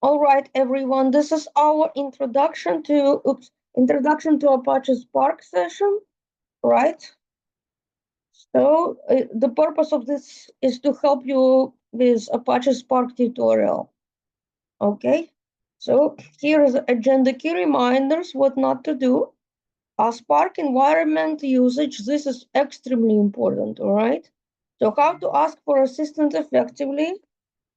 All right, everyone. This is our introduction to Apache Spark session, right? So the purpose of this is to help you with Apache Spark tutorial. Okay. So here is agenda key reminders, what not to do. A Spark environment usage. This is extremely important. All right. So how to ask for assistance effectively.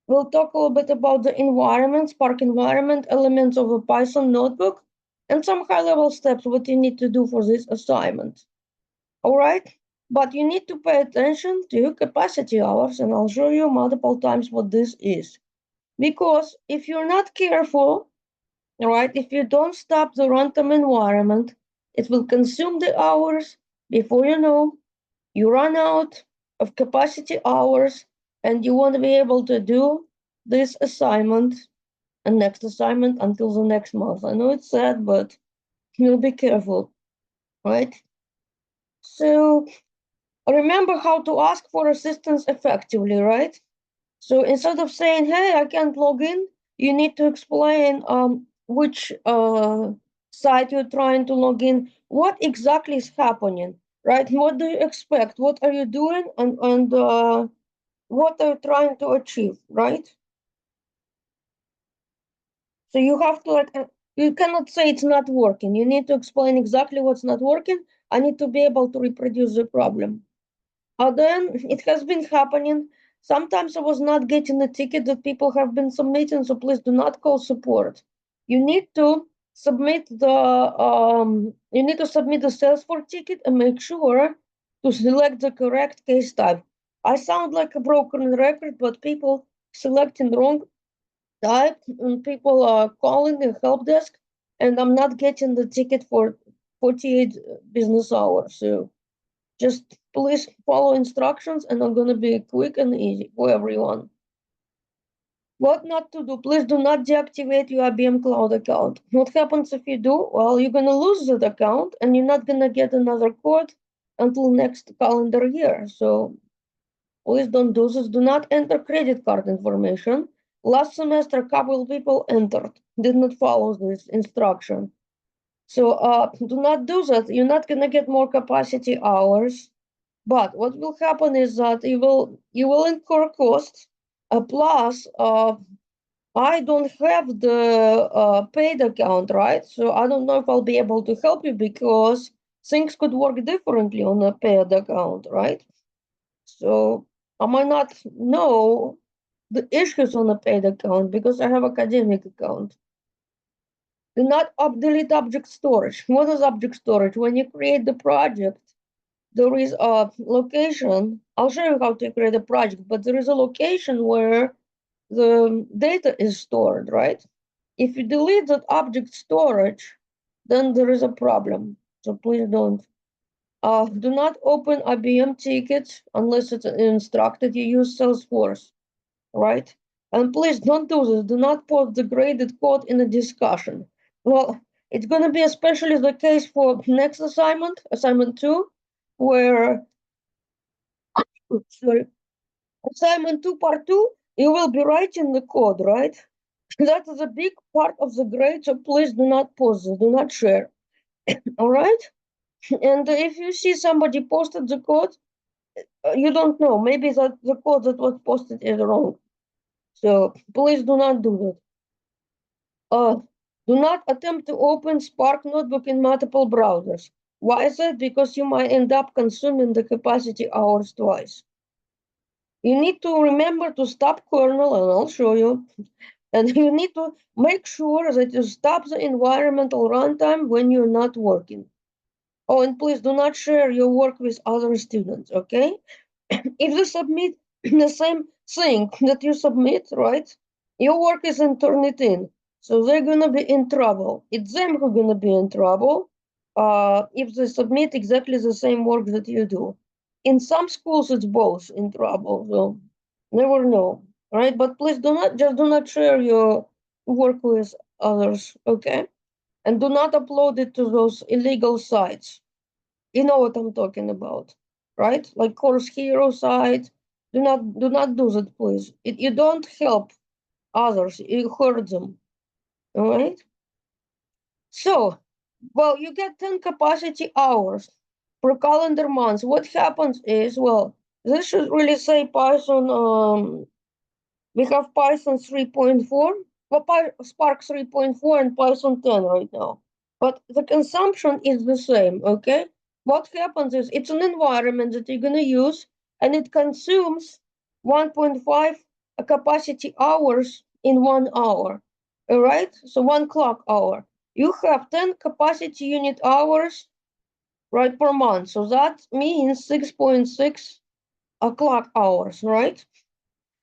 We'll talk a little bit about the environment, Spark environment, elements of a Python notebook, and some high-level steps what you need to do for this assignment. All right? But you need to pay attention to capacity hours, and I'll show you multiple times what this is. Because if you're not careful, all right, if you don't stop the runtime environment, it will consume the hours. Before you know, you run out of capacity hours and you won't be able to do this assignment and next assignment until the next month. I know it's sad, but you'll be careful, right? So remember how to ask for assistance effectively, right? So instead of saying, hey, I can't log in, you need to explain which site you're trying to log in, what exactly is happening, right? What do you expect? What are you doing? And what are you trying to achieve, right? So you have to you cannot say it's not working. You need to explain exactly what's not working. I need to be able to reproduce the problem. Then it has been happening. Sometimes I was not getting the ticket that people have been submitting, so please do not call support. You need to submit the Salesforce ticket and make sure to select the correct case type. I sound like a broken record, but people selecting wrong type and people are calling the help desk and I'm not getting the ticket for 48 business hours. So just please follow instructions and I'm going to be quick and easy for everyone. What not to do? Please do not deactivate your IBM Cloud account. What happens if you do? Well, you're going to lose that account and you're not going to get another code until next calendar year. So please don't do this. Do not enter credit card information. Last semester, a couple of people entered, did not follow this instruction. So do not do that. You're not going to get more capacity hours. But what will happen is that you will incur costs. Plus, I don't have the paid account, right? So I don't know if I'll be able to help you because things could work differently on a paid account, right? So I might not know the issues on a paid account because I have academic account. Do not delete object storage. What is object storage? When you create the project, there is a location. I'll show you how to create a project, but there is a location where the data is stored, right? If you delete that object storage, then there is a problem. So please don't. Do not open IBM tickets unless it's instructed you use Salesforce, right? And please don't do this. Do not post the graded code in a discussion. Well, it's going to be especially the case for next assignment, assignment 2, where, sorry, assignment 2, part 2, you will be writing the code, right? That is a big part of the grade, so please do not post this, do not share. All right? And if you see somebody posted the code, you don't know. Maybe that the code that was posted is wrong. So please do not do that. Do not attempt to open Spark Notebook in multiple browsers. Why is that? Because you might end up consuming the capacity hours twice. You need to remember to stop kernel, and I'll show you. And you need to make sure that you stop the environmental runtime when you're not working. Oh, and please do not share your work with other students, okay? If you submit the same thing that you submit, right? Your work isn't turned it in. So they're gonna be in trouble. It's them who are gonna be in trouble if they submit exactly the same work that you do. In some schools, it's both in trouble. So never know, right? But please do not share your work with others, okay? And do not upload it to those illegal sites. You know what I'm talking about, right? Like Course Hero site. Do not do that, please. You don't help others. You heard them, all right? So, well, you get 10 capacity hours per calendar month. What happens is, well, this should really say Python. We have Python 3.4, well, Spark 3.4 and Python 10 right now. But the consumption is the same, okay? What happens is it's an environment that you're going to use, and it consumes 1.5 capacity hours in 1 hour, all right? So 1 clock hour. You have 10 capacity unit hours, right, per month. So that means 6.6 clock hours, right?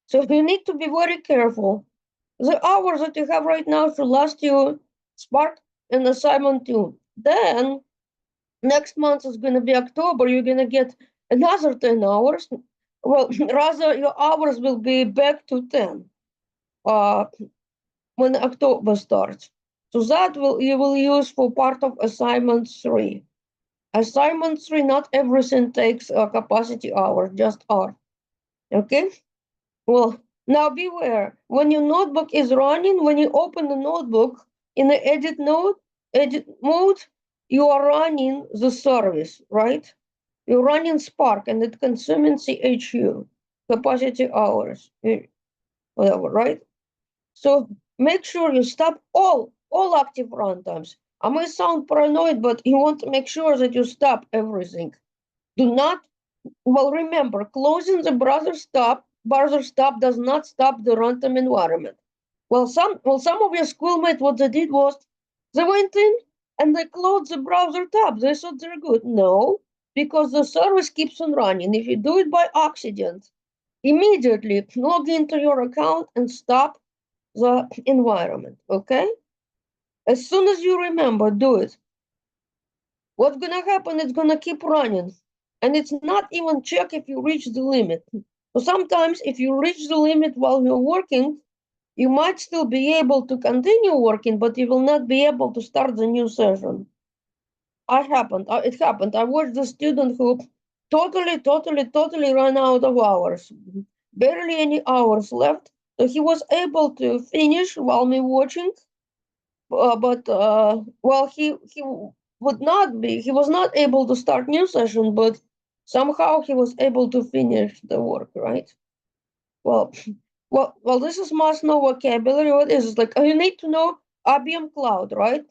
So you need to be very careful. The hours that you have right now should last you Spark and assignment 2. Then next month is going to be October. You're going to get another 10 hours. Well, rather your hours will be back to 10 uh, when October starts. So that will you will use for part of assignment 3. Assignment 3, not everything takes capacity hours, just art. Okay? Well, now beware. When your notebook is running, when you open the notebook in the edit mode, you are running the service, right? You're running Spark and it's consuming CHU, capacity hours, whatever, right? So make sure you stop all active runtimes. I may sound paranoid, but you want to make sure that you stop everything. Do not Well, remember, closing the browser stop does not stop the runtime environment. Some of your schoolmates, what they did was they went in and they closed the browser tab. They thought they're good. No, because the service keeps on running. If you do it by accident, immediately log into your account and stop the environment. Okay? As soon as you remember, do it. What's gonna happen? It's gonna keep running, and it's not even check if you reach the limit. So sometimes, if you reach the limit while you're working, you might still be able to continue working, but you will not be able to start the new session. It happened. I watched a student who totally ran out of hours, barely any hours left. So he was able to finish while me watching, but well, he would not be. He was not able to start new session, but somehow he was able to finish the work. Right. Well, well. This is must know vocabulary. What is it? Like you need to know IBM Cloud, right?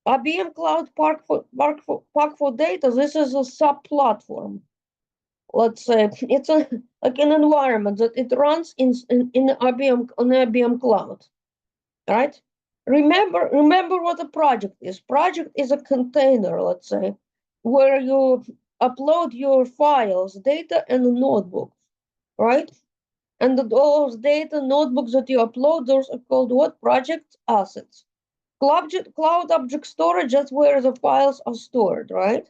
IBM Cloud Park for Data. This is a sub platform. Let's say it's a like an environment that it runs in IBM on IBM Cloud. Right? Remember what a project is. Project is a container, let's say, where you upload your files, data, and notebooks, right? And those data notebooks that you upload, those are called what? Project assets. Cloud object storage, that's where the files are stored, right?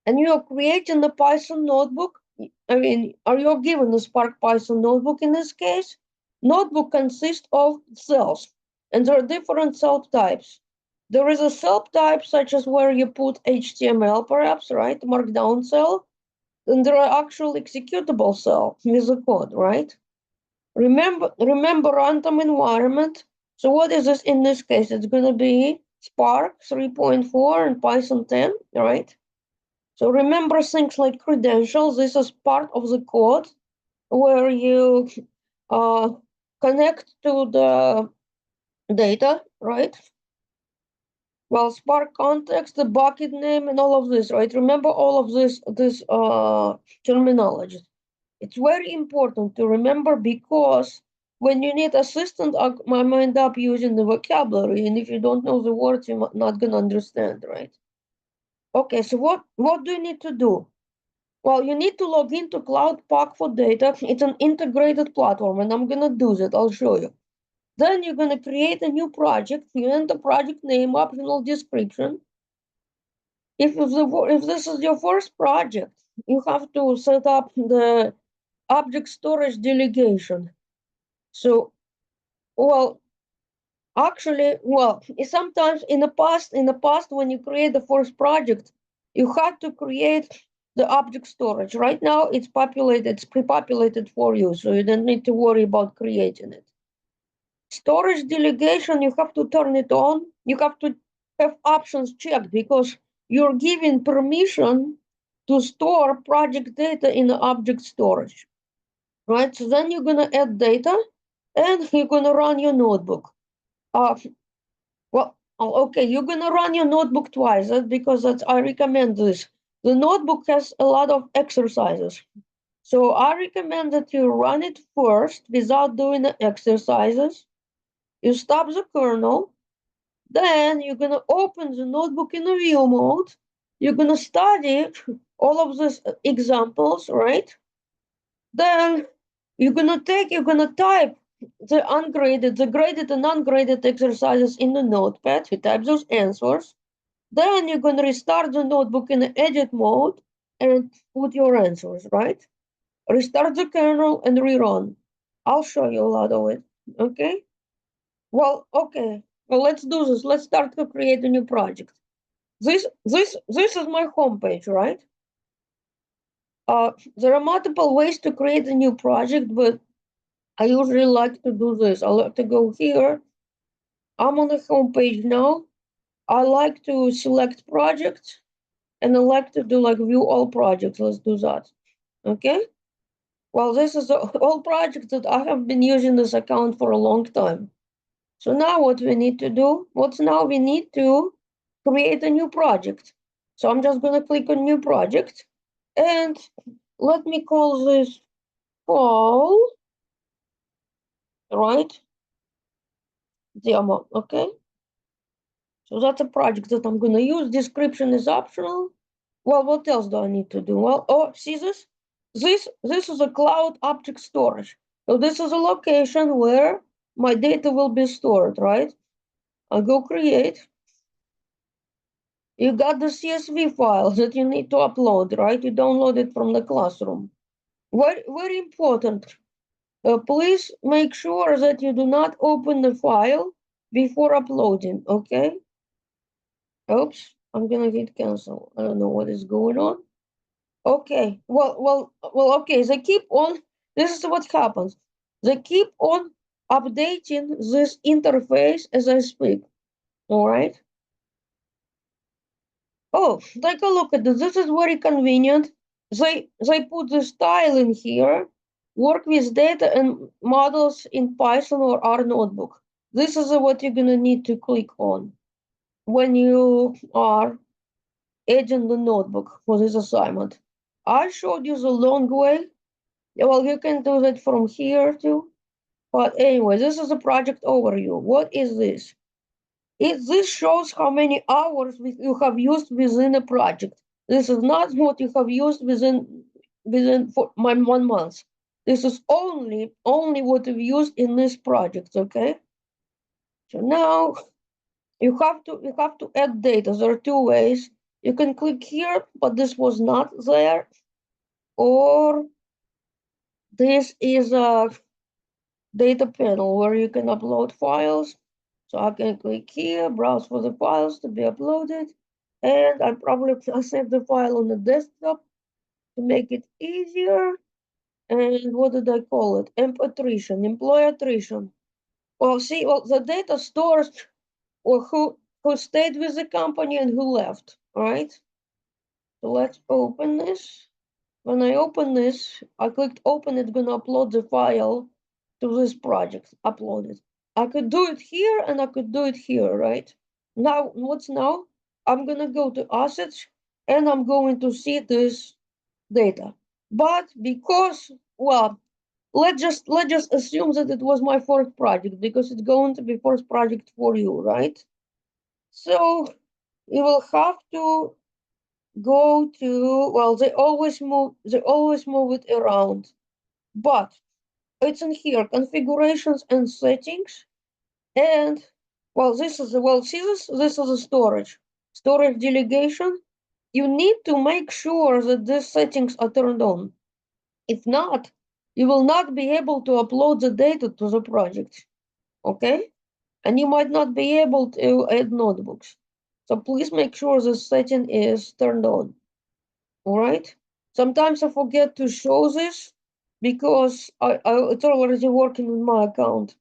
And you are creating a Python notebook. I mean, are you given the Spark Python notebook in this case? Notebook consists of cells, and there are different cell types. There is a cell type such as where you put HTML, perhaps, right? Markdown cell. And there are actual executable cell with the code, right? Remember runtime environment. So what is this in this case? It's going to be Spark 3.4 and Python 10, right? So remember things like credentials. This is part of the code where you uh, connect to the data, right? Well, Spark context, the bucket name, and all of this, right? Remember all of this terminology. It's very important to remember because when you need assistance, I might end up using the vocabulary, and if you don't know the words, you're not gonna understand, right? Okay, so what do you need to do? Well, you need to log into Cloud Pak for Data. It's an integrated platform, and I'm gonna do that. I'll show you. Then you're gonna create a new project. You enter project name, optional description. If this is your first project, you have to set up the object storage delegation. So, well, actually, well, sometimes in the past, when you create the first project, you had to create the object storage. Right now, it's pre-populated for you, so you don't need to worry about creating it. storage delegation, you have to turn it on. You have to have options checked because you're giving permission to store project data in the object storage, right? So then you're going to add data and you're going to run your notebook. Okay, you're going to run your notebook twice. That's because I recommend this. The notebook has a lot of exercises. So I recommend that you run it first without doing the exercises. You stop the kernel. Then you're going to open the notebook in a view mode. You're going to study all of these examples, right? Then you're going to type the graded and ungraded exercises in the notepad. You type those answers. Then you're going to restart the notebook in the edit mode and put your answers, right? Restart the kernel and rerun. I'll show you a lot of it, okay? Okay. Well, let's do this. Let's start to create a new project. This is my homepage, right? There are multiple ways to create a new project, but I usually like to do this. I like to go here. I'm on the homepage now. I like to select projects, and I like to do like view all projects. Let's do that. Okay. Well, this is all projects that I have been using this account for a long time. So now what we need to do, we need to create a new project. So I'm just going to click on new project and let me call this call, right? Demo, okay? So that's a project that I'm going to use. Description is optional. Well, what else do I need to do? Well, see this? This is a cloud object storage. So this is a location where my data will be stored, right? I'll go create. You got the CSV file that you need to upload, right? You download it from the classroom. Very, very important. Please make sure that you do not open the file before uploading, okay? Oops, I'm gonna hit cancel. I don't know what is going on. Okay, okay, they keep on, this is what happens. They keep on updating this interface as I speak, all right? Oh, take a look at this. This is very convenient. They put the style in here, work with data and models in Python or R notebook. This is what you're gonna need to click on when you are adding the notebook for this assignment. I showed you the long way. Well, you can do that from here too. But anyway, this is a project overview. What is this? This shows how many hours you have used within a project. This is not what you have used within for my 1 month. This is only what you've used in this project. Okay. So now you have to add data. There are two ways. You can click here, but this was not there, or this is a data panel where you can upload files. So I can click here, browse for the files to be uploaded, and I'll save the file on the desktop to make it easier. And what did I call it? Attrition, employee attrition. Well, the data stores who stayed with the company and who left, all right? So let's open this. When I open this, I clicked open, it's gonna upload the file to this project, upload it. I could do it here and I could do it here, right? Now, what's now? I'm gonna go to assets and I'm going to see this data. But because, well, let's just assume that it was my first project because it's going to be first project for you, right? So you will have to go to, well, they always move it around, but it's in here, configurations and settings. And well, this is a storage delegation. You need to make sure that these settings are turned on. If not, you will not be able to upload the data to the project. Okay? And you might not be able to add notebooks. So please make sure the setting is turned on. All right. Sometimes I forget to show this because it's already working in my account.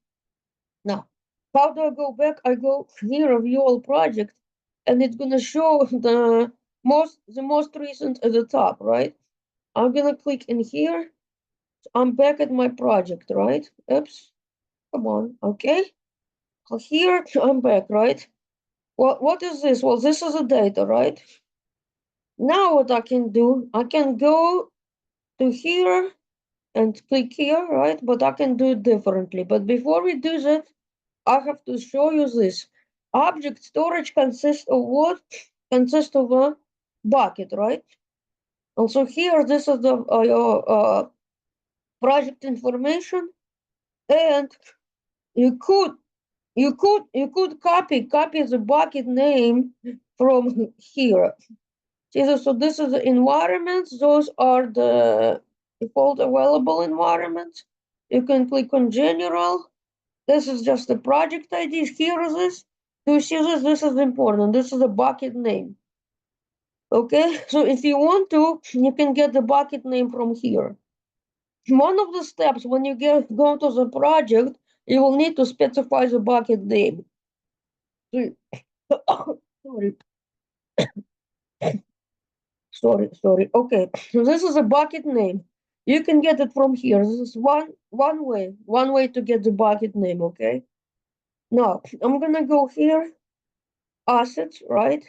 Now, how do I go back? I go here, view all project, and it's gonna show the most recent at the top, right? I'm gonna click in here. I'm back at my project, right? Oops, come on, okay. So here I'm back, right? What is this? Well, this is the data, right? Now what I can do, I can go to here and click here, right? But I can do it differently. But before we do that, I have to show you this. Object storage consists of what? Consists of a bucket, right? Also here, this is the your project information, and you could you could copy the bucket name from here. See, so this is the environments. Those are the default available environments. You can click on general. This is just the project ID. Here is this. Do you see this? This is important. This is the bucket name. Okay, so if you want to, you can get the bucket name from here. One of the steps when you go to the project, you will need to specify the bucket name. Sorry, sorry. Okay, so this is a bucket name. You can get it from here. This is one way to get the bucket name. Okay. Now I'm gonna go here, assets, right?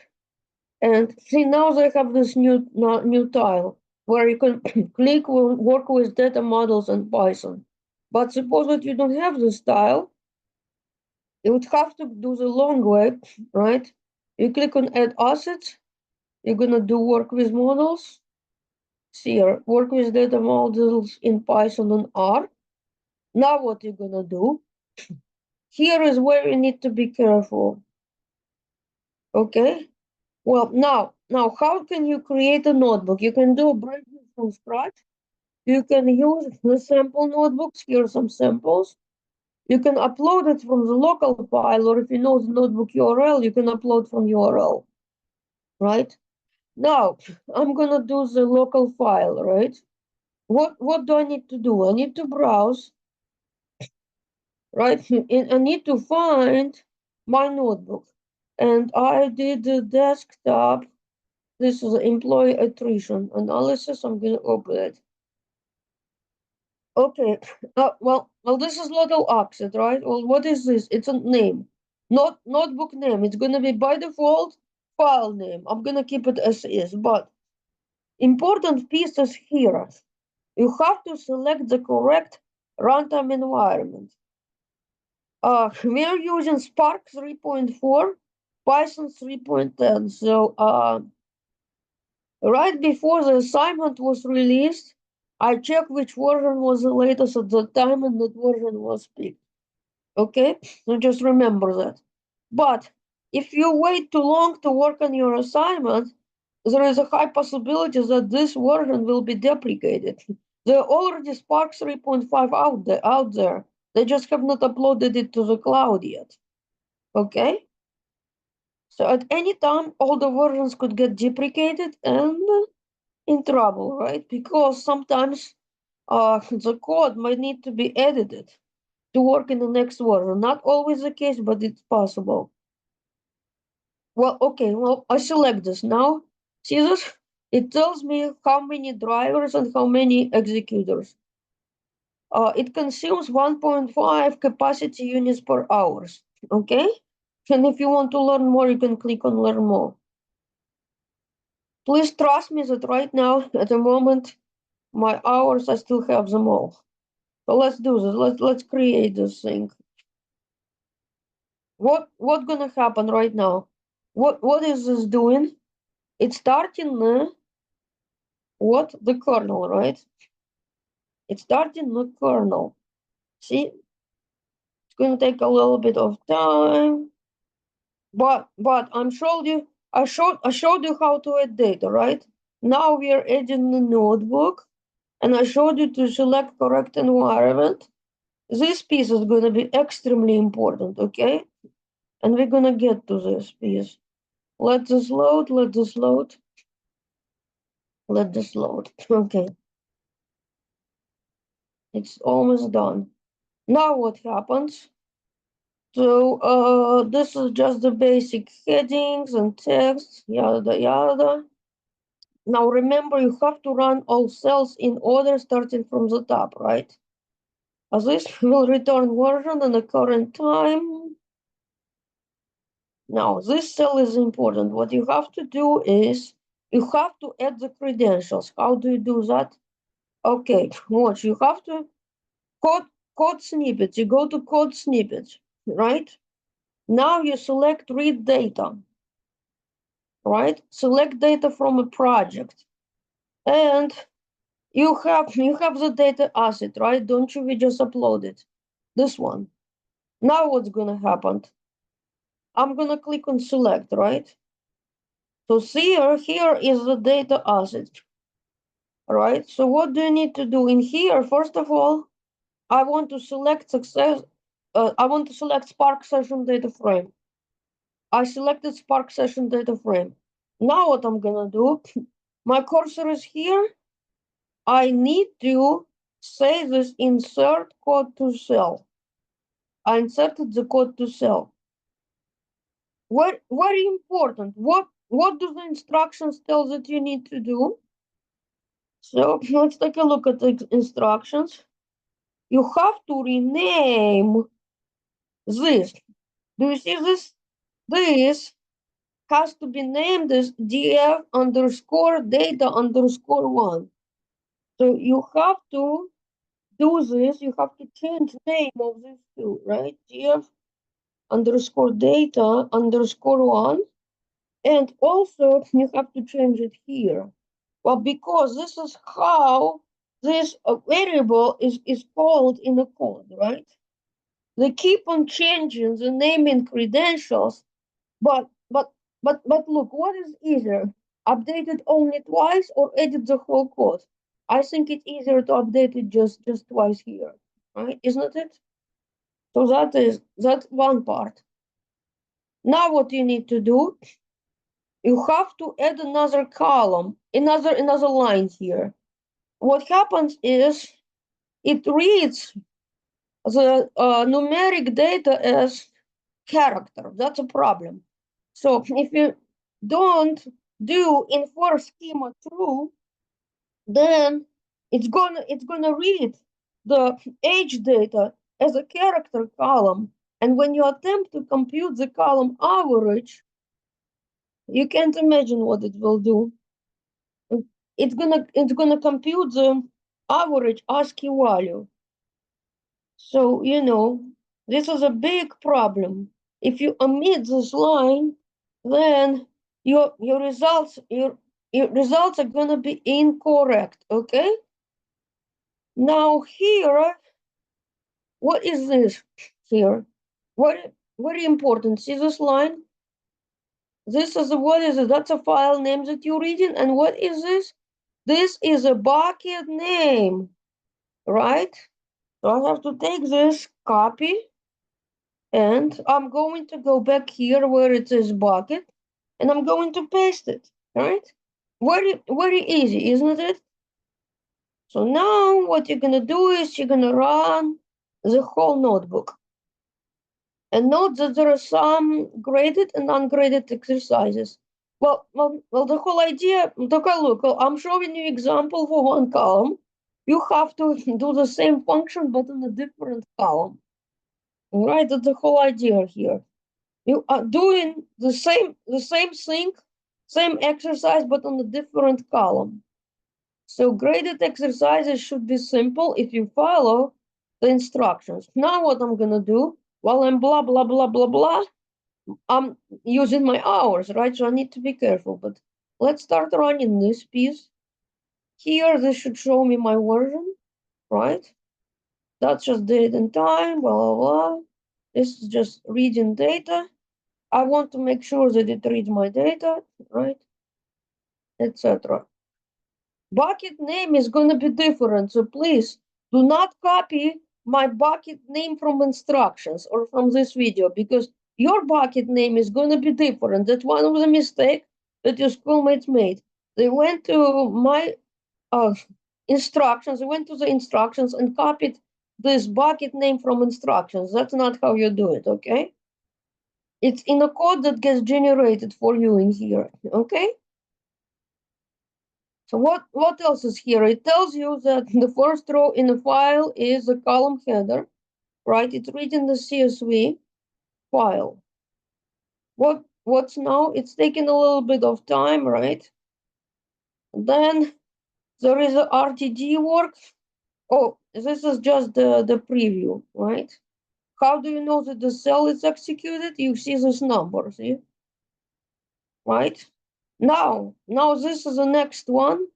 And see, now they have this new tile where you can click work with data models and Python. But suppose that you don't have this tile, you would have to do the long way, right? You click on add assets, you're gonna do work with models. See here, work with data models in Python and R. Now what you're gonna do, here is where you need to be careful. Okay? Well, now how can you create a notebook? You can do a brand new from scratch. You can use the sample notebooks. Here are some samples. You can upload it from the local file, or if you know the notebook URL, you can upload from URL, right? Now, I'm gonna do the local file, right? What do I need to do? I need to browse, right? And I need to find my notebook. And I did the desktop. This is employee attrition analysis. I'm gonna open it. Okay. Well, this is local offset, right? Well, what is this? It's a name, not notebook name. It's gonna be by default file name. I'm gonna keep it as is, but important pieces here. You have to select the correct runtime environment. We are using Spark 3.4, Python 3.10. So, right before the assignment was released, I checked which version was the latest at the time, and that version was picked. Okay, so just remember that. But if you wait too long to work on your assignment, there is a high possibility that this version will be deprecated. There already Spark 3.5 out there. They just have not uploaded it to the cloud yet. Okay? So at any time, all the versions could get deprecated and in trouble, right? Because sometimes the code might need to be edited to work in the next version. Not always the case, but it's possible. Well, okay, well, I select this now. See this? It tells me how many drivers and how many executors. It consumes 1.5 capacity units per hour. Okay? And if you want to learn more, you can click on learn more. Please trust me that right now, at the moment, my hours, I still have them all. So let's do this. Let's create this thing. What's gonna happen right now? What is this doing? It's starting the kernel, right? It's starting the kernel. See, it's gonna take a little bit of time, but I showed you how to add data, right? Now we are adding the notebook, and I showed you to select correct environment. This piece is gonna be extremely important, okay? And we're gonna get to this piece. Let this load. Let this load. Let this load. Okay, it's almost done. Now what happens? So this is just the basic headings and text, yada yada. Now remember, you have to run all cells in order starting from the top, right? As this will return version and the current time. Now this cell is important. What you have to do is you have to add the credentials. How do you do that? Okay, watch. You have to code snippets. You go to code snippets, right? Now you select read data, right? Select data from a project, and you have the data asset, right? Don't you? We just uploaded this one. Now what's gonna happen? I'm gonna click on select, right? So here is the data asset, right? So what do you need to do in here? First of all, I want to select I want to select Spark session data frame. I selected Spark session data frame. Now what I'm gonna do, my cursor is here. I need to say this insert code to cell. I inserted the code to cell. Very important. What do the instructions tell that you need to do? So let's take a look at the instructions. You have to rename this. Do you see this? This has to be named as df underscore data underscore one. So you have to do this. You have to change name of this too, right? df underscore data underscore one. And also you have to change it here. Well, because this is how this variable is called in the code, right? They keep on changing the naming credentials, but look, what is easier? Update it only twice or edit the whole code? I think it's easier to update it just twice here, right? Isn't it? So that's one part. Now what you need to do, you have to add another column, another line here. What happens is it reads the numeric data as character. That's a problem. So if you don't do infer schema true, then it's gonna read the age data as a character column. And when you attempt to compute the column average, you can't imagine what it will do. It's gonna compute the average ASCII value. So this is a big problem. If you omit this line, then your results are gonna be incorrect. Okay. Now here, what is this here? Very important. See this line? This is what is it? That's a file name that you're reading. And what is this? This is a bucket name, right? So I have to take this, copy, and I'm going to go back here where it says bucket, and I'm going to paste it, right? Very easy, isn't it? So now what you're gonna do is you're gonna run the whole notebook. And note that there are some graded and ungraded exercises. Well, the whole idea, look, I'm showing you example for one column. You have to do the same function, but in a different column. All right, that's the whole idea here. You are doing the same thing, same exercise, but on a different column. So graded exercises should be simple if you follow the instructions. Now what I'm gonna do, while I'm blah, blah, blah, blah, blah, I'm using my hours, right? So I need to be careful, but let's start running this piece. Here, this should show me my version, right? That's just date and time, blah, blah, blah. This is just reading data. I want to make sure that it reads my data, right? Etc. Bucket name is going to be different, so please do not copy my bucket name from instructions or from this video, because your bucket name is going to be different. That's one of the mistakes that your schoolmates made. They went to my instructions, they went to the instructions and copied this bucket name from instructions. That's not how you do it, okay? It's in a code that gets generated for you in here, okay? So what else is here? It tells you that the first row in the file is the column header, right? It's reading the CSV file. What's now? It's taking a little bit of time, right? Then there is a RTD work. Oh, this is just the preview, right? How do you know that the cell is executed? You see this number, see? Right? Now this is the next one.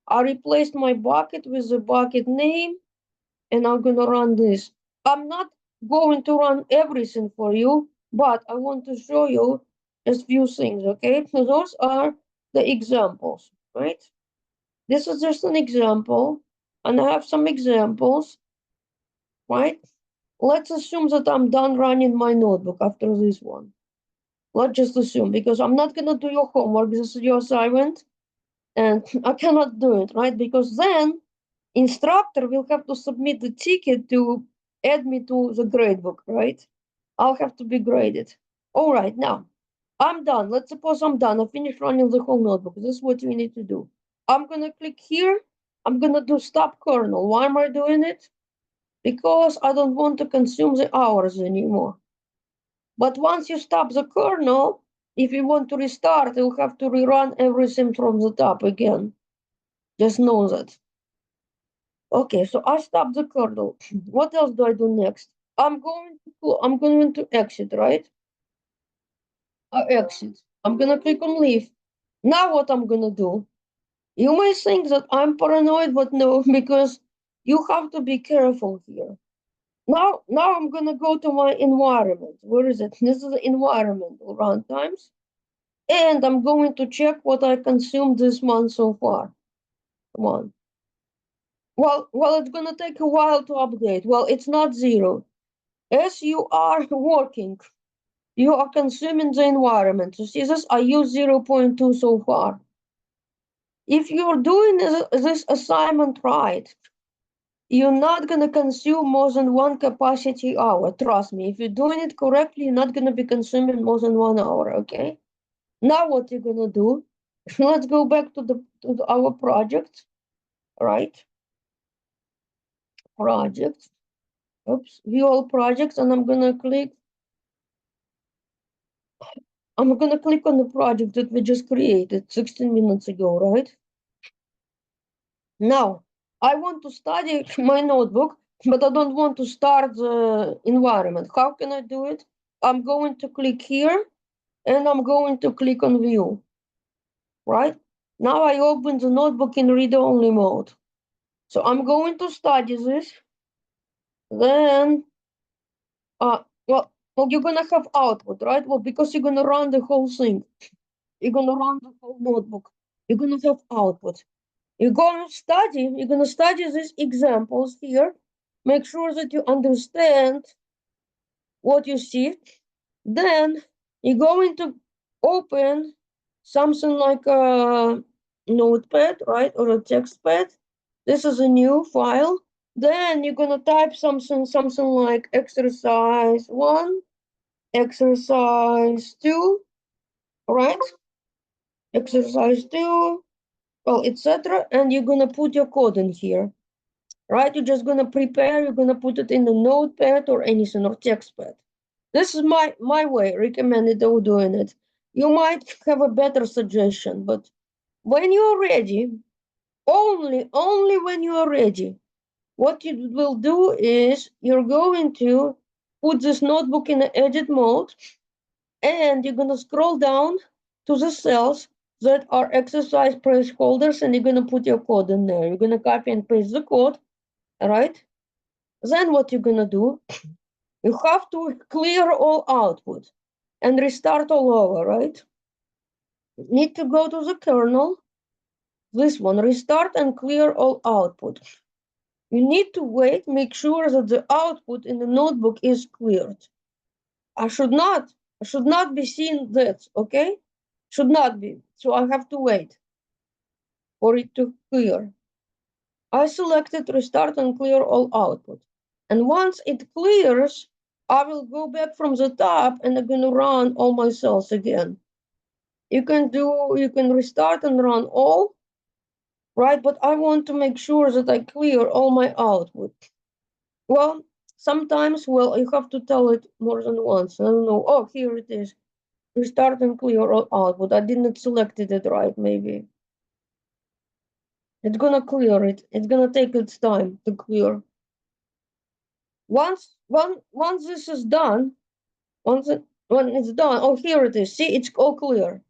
I replaced my bucket with the bucket name, and I'm gonna run this. I'm not going to run everything for you, but I want to show you just few things, okay? So those are the examples, right? This is just an example, and I have some examples, right? Let's assume that I'm done running my notebook after this one. Let's just assume, because I'm not gonna do your homework, this is your assignment, and I cannot do it, right? Because then instructor will have to submit the ticket to add me to the gradebook, right? I'll have to be graded. All right, now I'm done. Let's suppose I'm done. I finished running the whole notebook. This is what we need to do. I'm gonna click here. I'm gonna do stop kernel. Why am I doing it? Because I don't want to consume the hours anymore. But once you stop the kernel, if you want to restart, you'll have to rerun everything from the top again. Just know that. Okay, so I stop the kernel. What else do I do next? I'm going to exit, right? I exit. I'm gonna click on leave. Now what I'm gonna do? You may think that I'm paranoid, but no, because you have to be careful here. Now I'm gonna go to my environment. Where is it? This is the environmental runtimes. And I'm going to check what I consumed this month so far. Come on. Well, it's gonna take a while to update. Well, it's not zero. As you are working, you are consuming the environment. You see this? I use 0.2 so far. If you're doing this assignment right, you're not going to consume more than one capacity hour. Trust me, if you're doing it correctly, you're not going to be consuming more than 1 hour, okay? Now what you're going to do, let's go back to our project, right? Project. Oops, view all projects, and I'm going to click on the project that we just created 16 minutes ago, right? Now, I want to study my notebook, but I don't want to start the environment. How can I do it? I'm going to click here, and I'm going to click on view, right? Now I open the notebook in read-only mode. So I'm going to study this. Then, well, you're going to have output, right? Well, because you're going to run the whole thing. You're going to run the whole notebook. You're going to have output. You're going to study these examples here. Make sure that you understand what you see. Then you're going to open something like a notepad, right? Or a text pad. This is a new file. Then you're going to type something like exercise 1, exercise 2, right? Exercise 2, well, etc. And you're going to put your code in here. Right? You're just gonna prepare, you're gonna put it in the notepad or anything or text pad. This is my way, recommended of doing it. You might have a better suggestion, but when you're ready, only when you are ready, what you will do is you're going to put this notebook in the edit mode, and you're gonna scroll down to the cells that are exercise placeholders, and you're gonna put your code in there. You're gonna copy and paste the code, right? Then what you're gonna do, you have to clear all output and restart all over, right? You need to go to the kernel, this one, restart and clear all output. You need to wait, make sure that the output in the notebook is cleared. I should not be seeing that, okay? Should not be, so I have to wait for it to clear. I selected restart and clear all output. And once it clears, I will go back from the top and I'm gonna run all my cells again. You can restart and run all, right? But I want to make sure that I clear all my output. Well, sometimes, well, you have to tell it more than once. I don't know. Oh, here it is. Restart and clear all output. I didn't select it right, maybe. It's gonna clear it. It's gonna take its time to clear. Once this is done, when it's done, oh, here it is. See, it's all clear.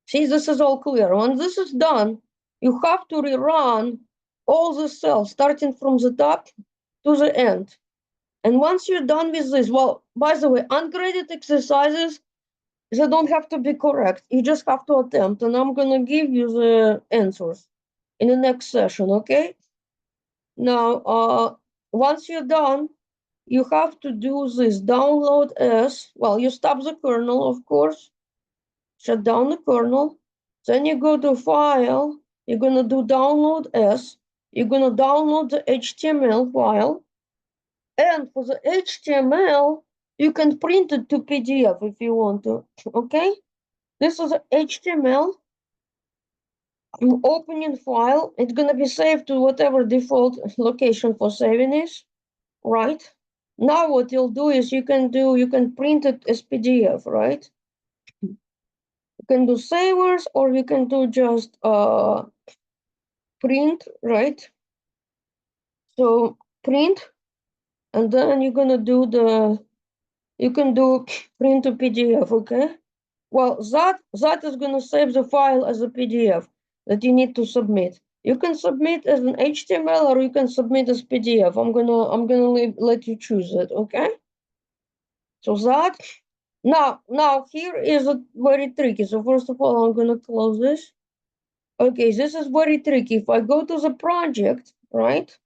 See, this is all clear. When this is done, you have to rerun all the cells, starting from the top to the end. And once you're done with this, well, by the way, ungraded exercises, they don't have to be correct. You just have to attempt, and I'm gonna give you the answers in the next session, okay? Now, once you're done, you have to do this download as, well, you stop the kernel, of course, shut down the kernel, then you go to file, you're gonna do download as, you're gonna download the HTML file, and for the HTML, you can print it to PDF if you want to, okay? This is HTML. I'm opening file. It's gonna be saved to whatever default location for saving is, right? Now what you'll do is you can print it as PDF, right? You can do savers or you can do just print, right? So print, and then you're gonna do you can do print to PDF, okay? Well, that is gonna save the file as a PDF that you need to submit. You can submit as an HTML or you can submit as PDF. I'm gonna let you choose it, okay? So that now here is a very tricky. So first of all, I'm gonna close this. Okay, this is very tricky. If I go to the project, right,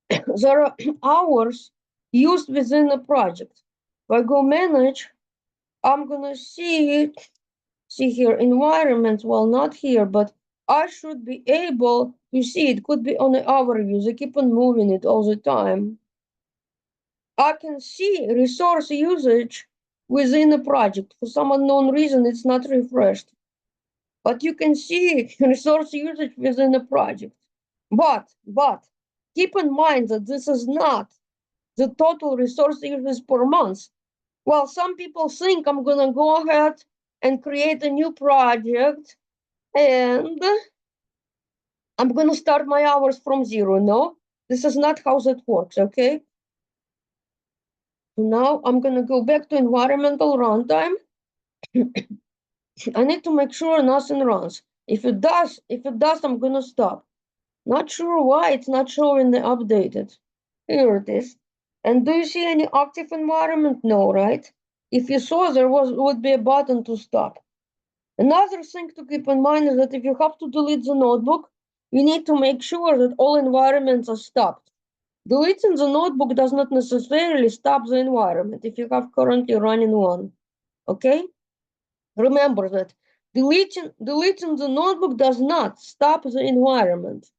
there are hours used within the project. If I go manage, I'm gonna see here environments. Well, not here, but I should be able to see it. Could be on the overviews. I keep on moving it all the time. I can see resource usage within the project. For some unknown reason, it's not refreshed. But you can see resource usage within the project. But keep in mind that this is not the total resource usage per month. Well, some people think I'm gonna go ahead and create a new project and I'm gonna start my hours from zero. No, this is not how that works, okay? Now I'm gonna go back to environmental runtime. I need to make sure nothing runs. If it does, I'm gonna stop. Not sure why it's not showing the updated. Here it is. And do you see any active environment? No, right? If you saw, there would be a button to stop. Another thing to keep in mind is that if you have to delete the notebook, you need to make sure that all environments are stopped. Deleting the notebook does not necessarily stop the environment if you have currently running one. Okay? Remember that deleting the notebook does not stop the environment.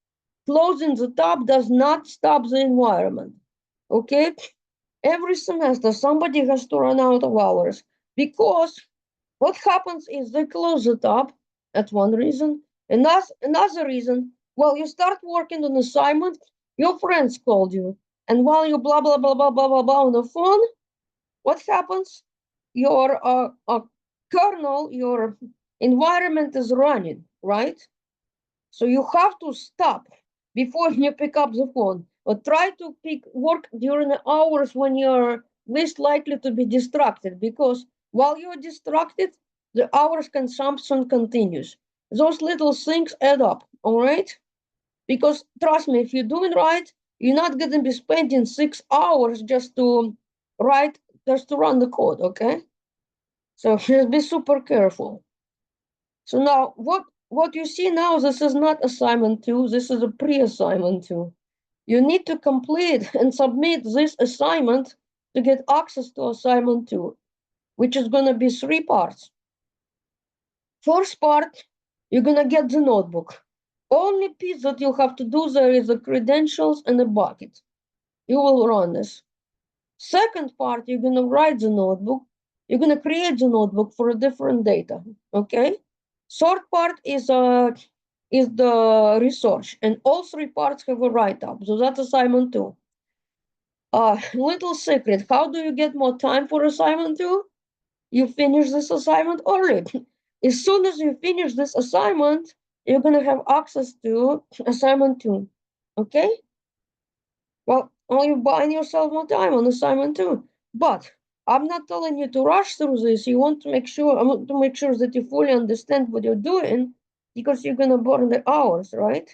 Closing the tab does not stop the environment. Okay? Every semester, somebody has to run out of hours because what happens is they close the tab. That's one reason. Another reason, well, you start working on assignment, your friends called you, and while you blah blah blah blah blah blah blah on the phone, what happens? Your kernel, your environment is running, right? So you have to stop before you pick up the phone. Or try to work during the hours when you're least likely to be distracted, because while you're distracted, the hours consumption continues. Those little things add up, all right? Because trust me, if you're doing right, you're not going to be spending 6 hours just to run the code, okay? So just be super careful. So now what you see now, this is not assignment 2, this is a pre-assignment 2. You need to complete and submit this assignment to get access to assignment 2, which is going to be 3 parts. First part, you're going to get the notebook. Only piece that you have to do there is the credentials and the bucket. you will run this. Second part, you're gonna write the notebook. You're gonna create the notebook for a different data. Okay. Third part is the research, and all three parts have a write-up. So that's assignment 2. Little secret: how do you get more time for assignment 2? You finish this assignment early. As soon as you finish this assignment, you're gonna have access to assignment 2. Okay. Well, you're buying yourself more time on assignment 2. But I'm not telling you to rush through this. You want to make sure I want to make sure that you fully understand what you're doing, because you're gonna burn the hours, right?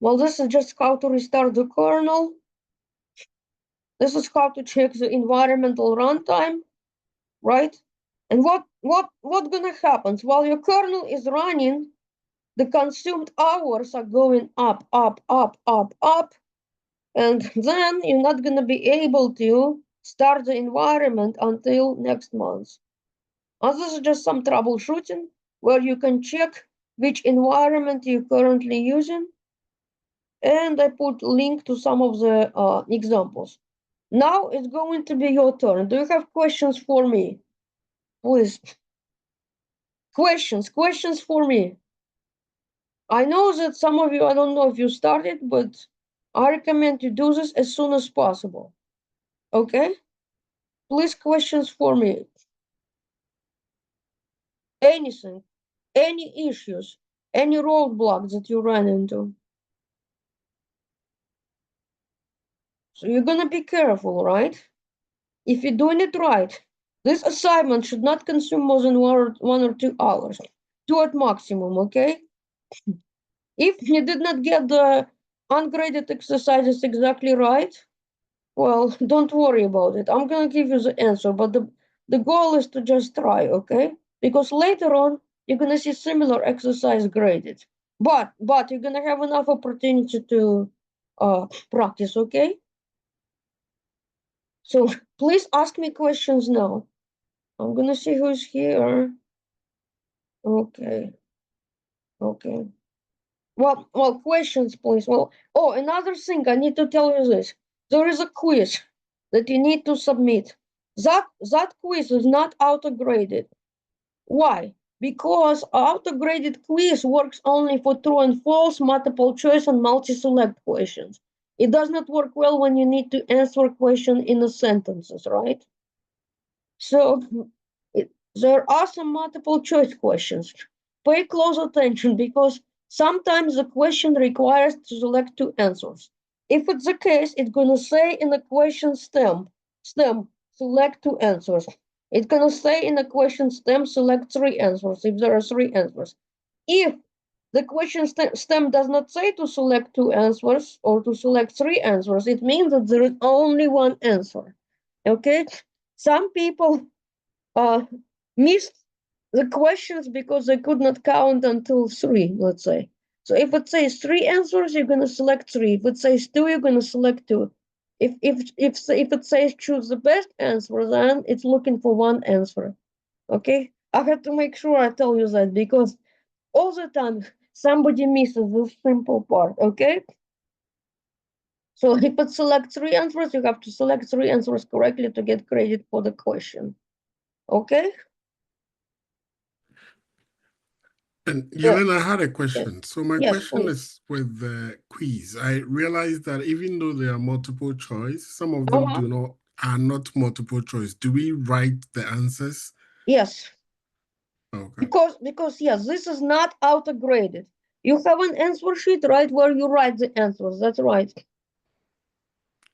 Well, this is just how to restart the kernel. This is how to check the environmental runtime, right? And what gonna happen while your kernel is running? The consumed hours are going up, up, up, up, up, and then you're not gonna be able to start the environment until next month. This is just some troubleshooting where you can check which environment you're currently using, and I put link to some of the examples. Now it's going to be your turn. Do you have questions for me? Please. Questions for me. I know that some of you, I don't know if you started, but I recommend you do this as soon as possible. Okay? Please, questions for me. Anything, any issues, any roadblocks that you ran into. So you're gonna be careful, right? If you're doing it right, this assignment should not consume more than 1 or 2 hours. 2 at maximum, okay? If you did not get the ungraded exercises exactly right, well, don't worry about it. I'm gonna give you the answer, but the goal is to just try, okay? Because later on, you're gonna see similar exercise graded. But you're gonna have enough opportunity to practice, okay? So please ask me questions now. I'm gonna see who's here. Okay. Okay. Well, questions, please. Well, oh, another thing, I need to tell you this. There is a quiz that you need to submit. That quiz is not auto-graded. Why? Because auto-graded quiz works only for true and false, multiple choice, and multi-select questions. It does not work well when you need to answer a question in the sentences, right? So there are some multiple choice questions. Pay close attention, because sometimes the question requires to select 2 answers. If it's the case, it's going to say in the question stem, select 2 answers. It's going to say in the question stem, select 3 answers, if there are 3 answers. If the question stem does not say to select 2 answers or to select 3 answers, it means that there is only 1 answer. Okay? Some people missed the questions because they could not count until 3, let's say. So if it says 3 answers, you're going to select 3. If it says 2, you're going to select 2. If it says choose the best answer, then it's looking for 1 answer. Okay? I have to make sure I tell you that, because all the time somebody misses this simple part. Okay? So if it selects 3 answers, you have to select 3 answers correctly to get credit for the question. Okay? And Yelena, I had a question. So my Yes, question please. is with the quiz. I realized that even though there are multiple choice, some of them are not multiple choice. Do we write the answers? Yes. Okay. Because yes, this is not auto-graded. You have an answer sheet, right, where you write the answers. That's right.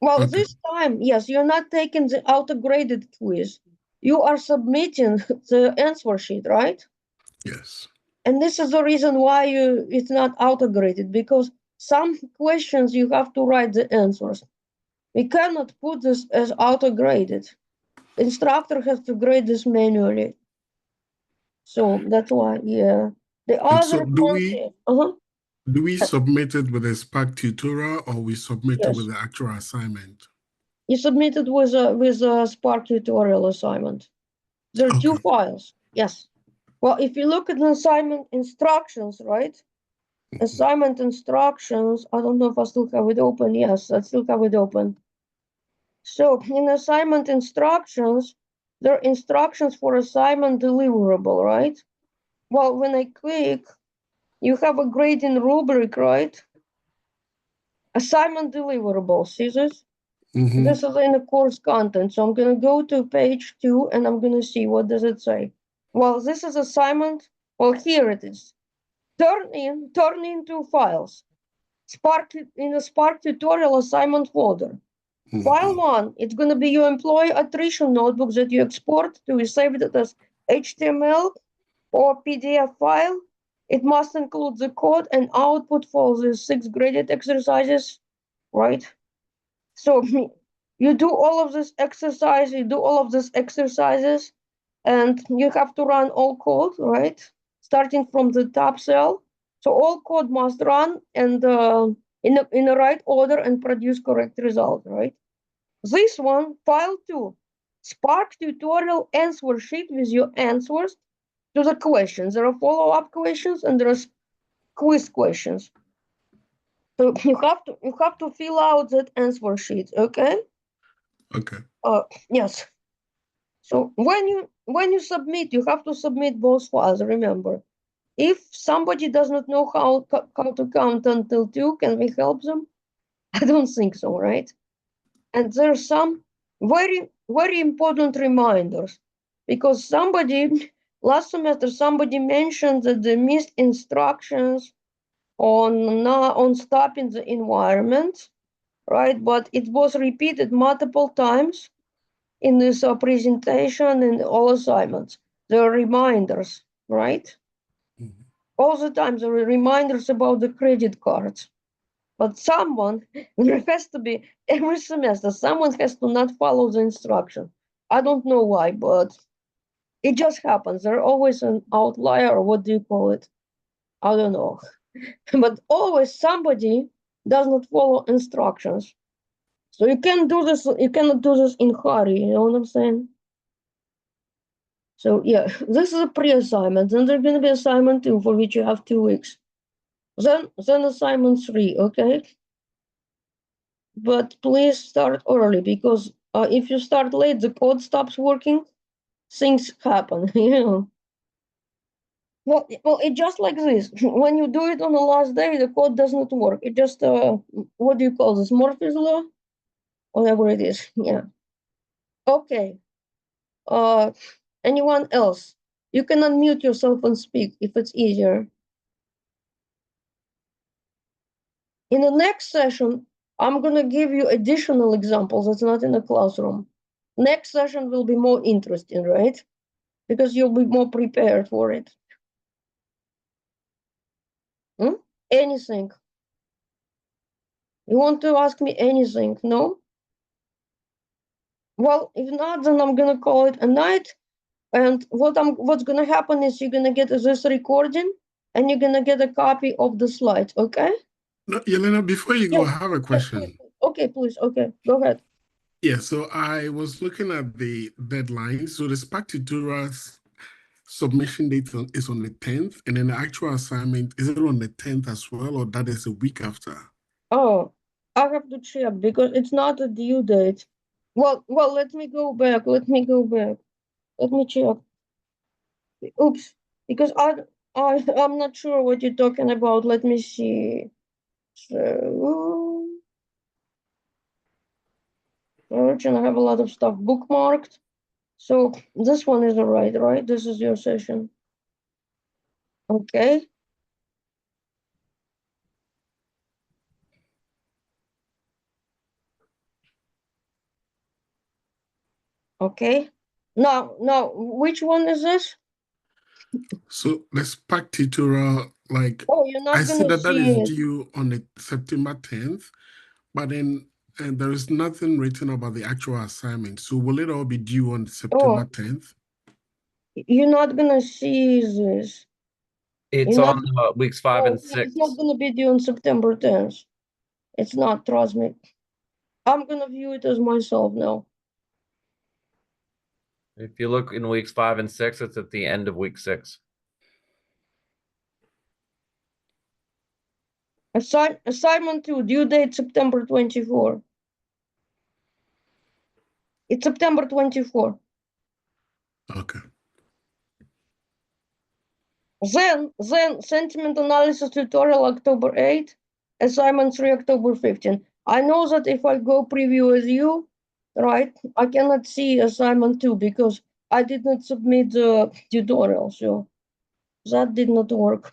Well, Okay. this time, yes, you're not taking the auto-graded quiz. You are submitting the answer sheet, right? Yes. And this is the reason why it's not auto-graded, because some questions you have to write the answers. We cannot put this as auto-graded. The instructor has to grade this manually. So that's why, yeah. The And so other part, do we submit it with a Spark tutorial, or we submit it yes, with the actual assignment? you submitted with a Spark tutorial assignment. There are 2 Okay. files. Yes. Well, if you look at the assignment instructions, right? assignment instructions. I don't know if I still have it open. Yes, I still have it open. So in assignment instructions, there are instructions for assignment deliverable, right? Well, when I click, you have a grading rubric, right? Assignment deliverable, see this? This is in the course content. So I'm gonna go to page 2 and I'm gonna see what does it say. Well, this is assignment. Well, here it is. Turn into files. Spark in the Spark tutorial assignment folder. File 1, it's gonna be your employee attrition notebook that you export to save it as HTML or PDF file. It must include the code and output for the 6 graded exercises, right? So you do all of this exercise, and you have to run all code, right? Starting from the top cell. So all code must run and in the right order and produce correct result, right? This one, file 2, Spark tutorial answer sheet with your answers to the questions. There are follow-up questions and there are quiz questions. So you have to fill out that answer sheet, okay? Okay. Yes. So when you submit, you have to submit both files. Remember, if somebody does not know how to count until 2, can we help them? I don't think so, right? And there's some very important reminders, because last semester somebody mentioned that they missed instructions on stopping the environment, right? But it was repeated multiple times in this presentation and all assignments. There are reminders, right? All the time there are reminders about the credit cards. But there has to be, every semester, someone has to not follow the instruction. I don't know why, but it just happens. There's always an outlier, or what do you call it? I don't know. But always somebody does not follow instructions. So you cannot do this in hurry, you know what I'm saying? So yeah, this is a pre-assignment. Then there's gonna be assignment 2, for which you have 2 weeks. Then assignment 3, okay? But please start early, because if you start late, the code stops working, things happen, you know. Well, it's just like this. When you do it on the last day, the code does not work. It just, what do you call this, Murphy's Law? Whatever it is, yeah. Okay. Anyone else? You can unmute yourself and speak if it's easier. In the next session, I'm going to give you additional examples that's not in the classroom. Next session will be more interesting, right? Because you'll be more prepared for it. Anything? You want to ask me anything? No? Well, if not, then I'm going to call it a night. And what's going to happen is you're going to get this recording and you're going to get a copy of the slides, okay? No, Yelena, before you go, I have a question. Yes, please. Okay, please. Okay, go ahead. Yeah, so I was looking at the deadline. So the Spark tutorials submission date is on the 10th, and then the actual assignment, is it on the 10th as well, or that is a week after? Oh, I have to check because it's not a due date. Well, let me go back. Let me check. Oops, because I'm not sure what you're talking about. Let me see. So, search, and I have a lot of stuff bookmarked. So this one is right? This is your session. Okay. Okay. Now, which one is this? So the Spark tutorial, like, Oh, you're not I see gonna that is see it. due on the September 10th, but then and there is nothing written about the actual assignment. So will it all be due on September 10th? You're not gonna see this. It's You're on not, weeks 5 and it's 6. not gonna be due on September 10th. It's not, trust me. I'm gonna view it as myself now. If you look in weeks 5 and 6, it's at the end of week 6. Assignment 2, due date September 24. It's September 24. Okay. Then sentiment analysis tutorial October 8, assignment 3 October 15. I know that if I go preview as you, right, I cannot see assignment 2 because I did not submit the tutorial, so that did not work.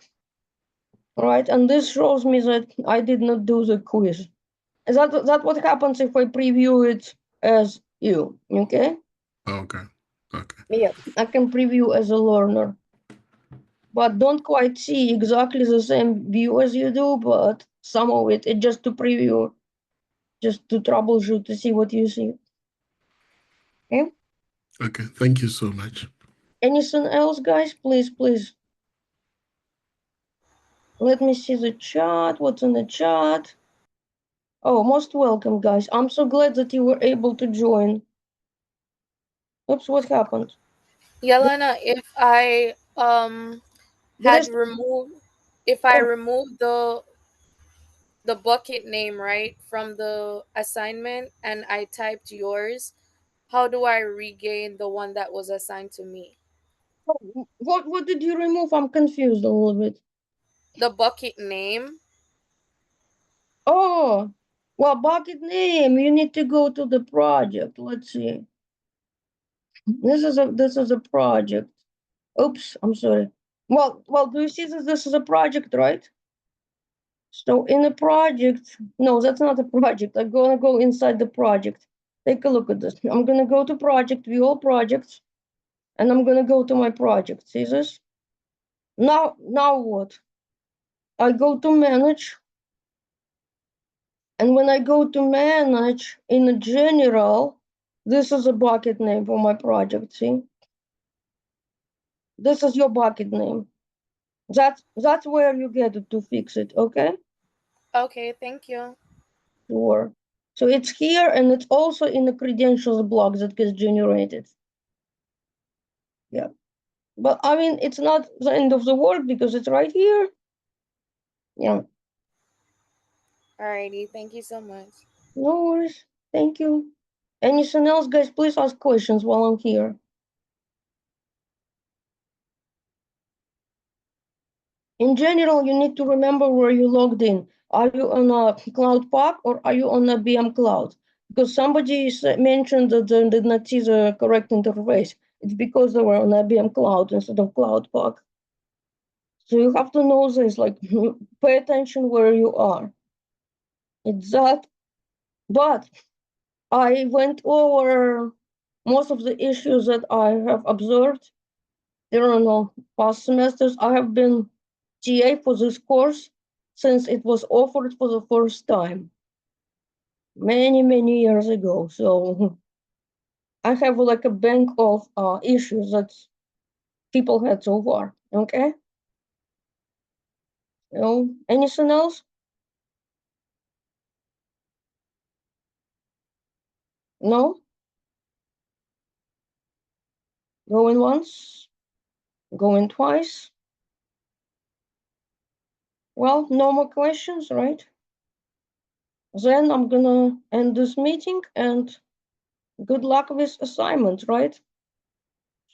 Right, and this shows me that I did not do the quiz. Is that what happens if I preview it as you, okay? Okay. Okay. Yeah, I can preview as a learner. But don't quite see exactly the same view as you do, but some of it just to preview, just to troubleshoot to see what you see. Okay. Okay. Thank you so much. Anything else, guys? Please. Let me see the chat. What's in the chat? Oh, most welcome, guys. I'm so glad that you were able to join. Oops, what happened? Yelena, if I Did I had removed, if I Oh. removed the bucket name, right, from the assignment and I typed yours, how do I regain the one that was assigned to me? What did you remove? I'm confused a little bit. The bucket name. Oh, well, bucket name. You need to go to the project. Let's see. This is a project. Oops, I'm sorry. Well, do you see that this is a project, right? So in a project, no, that's not a project. I'm gonna go inside the project. Take a look at this. I'm gonna go to project, view all projects, and I'm gonna go to my project. See this? Now what? I go to manage, and when I go to manage in general, this is a bucket name for my project. See? This is your bucket name. That's where you get it to fix it, okay? Okay, thank you. Sure. So it's here and it's also in the credentials block that gets generated. Yeah. But I mean, it's not the end of the world because it's right here. Yeah. Alrighty, thank you so much. No worries. Thank you. Anything else, guys? Please ask questions while I'm here. In general, you need to remember where you logged in. Are you on a Cloud Park or are you on a VM Cloud? Because somebody mentioned that they did not see the correct interface. It's because they were on IBM Cloud instead of Cloud Park. So you have to know this, like, pay attention where you are. It's that. But I went over most of the issues that I have observed during the past semesters. I have been TA for this course since it was offered for the first time many years ago. So I have like a bank of issues that people had so far. Okay. Anything else? No. Going once. Going twice. Well, no more questions, right? Then I'm gonna end this meeting and good luck with assignments, right?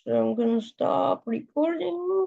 So I'm gonna stop recording.